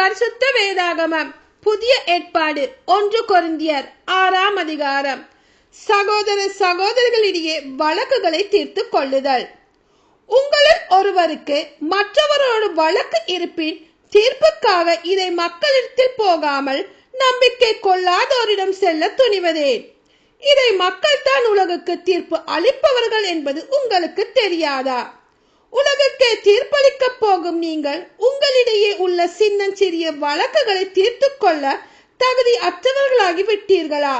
பரிசுத்த வேதாகமம் புதிய ஏற்பாடு 1 கொரிந்தியர் 6ஆம் அதிகாரம். சகோதர சகோதரிகளிடையே வழக்குகளை தீர்த்து கொள்ளுதல். உங்களில் ஒருவருக்கு மற்றவரோடு வழக்கு இருப்பின் தீர்ப்புக்காக இதை மக்களிடத்தில் போகாமல் நம்பிக்கை கொள்ளாதோரிடம் செல்ல துணிவதேன்? இதை மக்கள் தான் உலகுக்கு தீர்ப்பு அளிப்பவர்கள் என்பது உங்களுக்கு தெரியாதா? உலகுக்கே தீர்ப்பளிக்க போகும் நீங்கள் உங்களிடையே உள்ள சின்னஞ்சிறிய வழக்குகளை தீர்த்து கொள்ள தகுதி அற்றவர்களாகி விட்டீர்களா?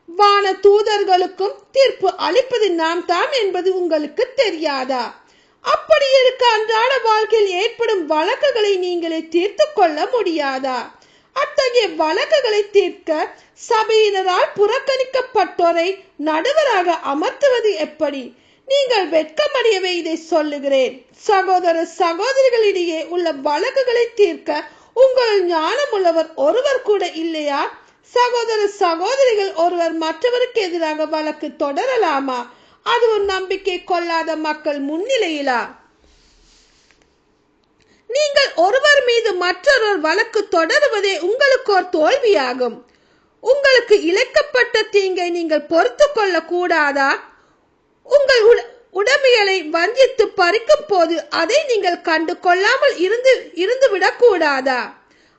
வான தூதர்களுக்கும் தீர்ப்பு அளிப்பது நாம் தான் என்பது உங்களுக்கு தெரியாதா? அப்படி இருக்க அன்றாட வாழ்க்கையில் ஏற்படும் வழக்குகளை நீங்களே தீர்த்து கொள்ள முடியாதா? அத்தகைய வழக்குகளை தீர்க்க சபையினரால் புறக்கணிக்கப்பட்டோரை நடுவராக அமர்த்துவது எப்படி? நீங்கள் வெட்கமடையவே இதை சொல்லுகிறேன். சகோதர சகோதரிகளிடையே உள்ள வழக்குகளை தீர்க்க உங்கள் ஞானம் உள்ளவர் ஒருவர் கூட இல்லையா? சகோதர சகோதரிகள் ஒருவர் மற்றவருக்கு எதிராக வழக்கு தொடரலாமா? அதுவும் நம்பிக்கை கொள்ளாத மக்கள் முன்னிலையிலா? நீங்கள் ஒருவர் மீது மற்றொருவர் வழக்கு தொடருவதே உங்களுக்கு ஒரு தோல்வியாகும். உங்களுக்கு இழைக்கப்பட்ட தீங்கை நீங்கள் பொறுத்து கொள்ள கூடாதா? உங்கள் உடைமைகளை வஞ்சித்து பறிக்கும் போது அதை நீங்கள் கண்டு கொள்ளாமல் இருந்து விடக்கூடாதா?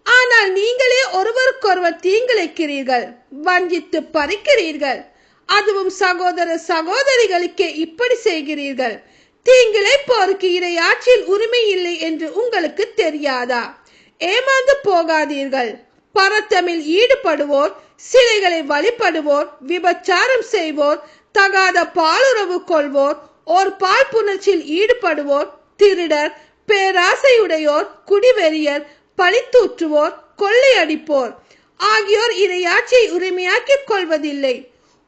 ஆனால் நீங்களே ஒருவருக்கொருவர் தீங்கிழைக்கிறீர்கள், வஞ்சித்து பறிக்கிறீர்கள். அதுவும் சகோதர சகோதரிகளுக்கே இப்படி செய்கிறீர்கள். தீங்கிழைப்போருக்கு இறையாட்சியில் உரிமை இல்லை என்று உங்களுக்கு தெரியாதா? ஏமாந்து போகாதீர்கள். பரத்தமில் ஈடுபடுவோர், சிலைகளை வழிபடுவோர், விபச்சாரம் செய்வோர், தகாத பாலுறவு கொள்வோர், ஓர் பால் புணர்ச்சியில் ஈடுபடுவோர், திருடர், பேராசையுடையோர், குடிவெறியர், பழித்தூற்றுவோர், கொள்ளையடிப்போர் ஆகியோர் இறையாட்சியை உரிமையாக்கிக் கொள்வதில்லை.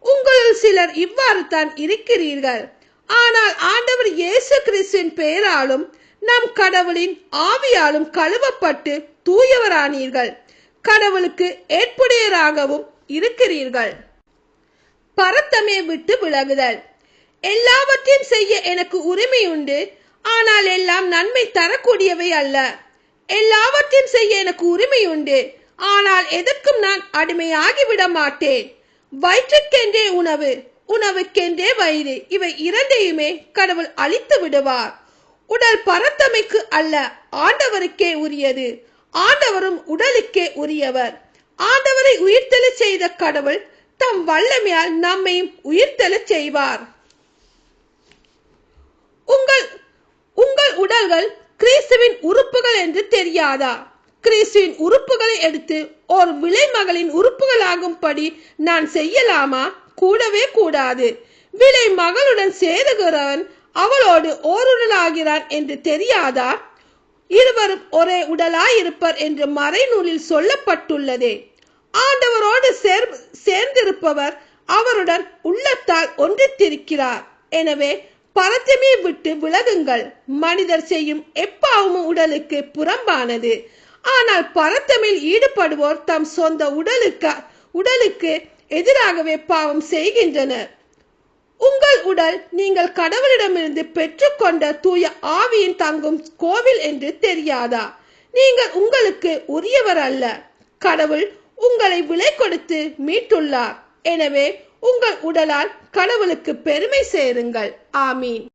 உங்களுள் சிலர் இவ்வாறு தான் இருக்கிறீர்கள். ஆனால் ஆண்டவர் இயேசு கிறிஸ்துவின் பெயராலும் நம் கடவுளின் ஆவியாலும் கழுவப்பட்டு தூயவரானீர்கள். கடவுளுக்கு ஏற்புடையராகவும் இருக்கிறீர்கள். பரத்தமே விட்டு விலகுதல். எல்லாவற்றையும் செய்ய எனக்கு உரிமை உண்டு, ஆனால் எல்லாம் நன்மை தரக்கூடியவை அல்ல. எல்லாவற்றையும் செய்ய எனக்கு உரிமை உண்டு, ஆனால் எதற்கும் நான் அடிமையாகிவிட மாட்டேன். வயிற்றுக்கென்றே உணவு, உணவுக்கென்றே வயிறு, இவை இரண்டையுமே கடவுள் அளித்து விடுவார். உடல் பரத்தமைக்கு அல்ல, ஆண்டவருக்கே உரியது. ஆண்டவரும் உடலுக்கே உரியவர். ஆண்டவரை உயிர்த்தெழ செய்த கடவுள் தம் வல்லமையால் நம்மையும் உயிர்த்தெழ செய்வார். உங்கள் உடல்கள் கிறிஸ்துவின் உறுப்புகள் என்று தெரியாதா? கிறிஸ்துவின் உறுப்புகளை எடுத்து ஒரு விலை மகளின் உறுப்புகளாகும்படி நான் செய்யலாமா? கூடவே கூடாது. விலை மகளுடன் சேருகிறவன் அவளோடு ஓருடலாகிறான் என்று தெரியாதா? இருவரும் ஒரே உடலாயிருப்பர் என்று மறைநூலில் சொல்லப்பட்டுள்ளதே. ஆண்டவரோடு சேர்ந்திருப்பவர் அவருடன் உள்ளத்தால் ஒன்றித்திருக்கிறார். எனவே பரத்தமே விட்டு விலகுங்கள். மனிதர் செய்யும் எப்பாவமும் உடலுக்கு புறம்பானது. ஆனால் பரத்தமில் ஈடுபடுவோர் தம் சொந்த உடலுக்கு எதிராகவே பாவம் செய்கின்றனர். உங்கள் உடல் நீங்கள் கடவுளிடமிருந்து பெற்றுக்கொண்ட தூய ஆவியின் தங்கும் கோவில் என்று தெரியாதா? நீங்கள் உங்களுக்கு உரியவர் அல்ல. கடவுள் உங்களை விலை கொடுத்து மீட்டுள்ளார். எனவே உங்கள் உடலால் கடவுளுக்கு பெருமை சேருங்கள். ஆமீன்.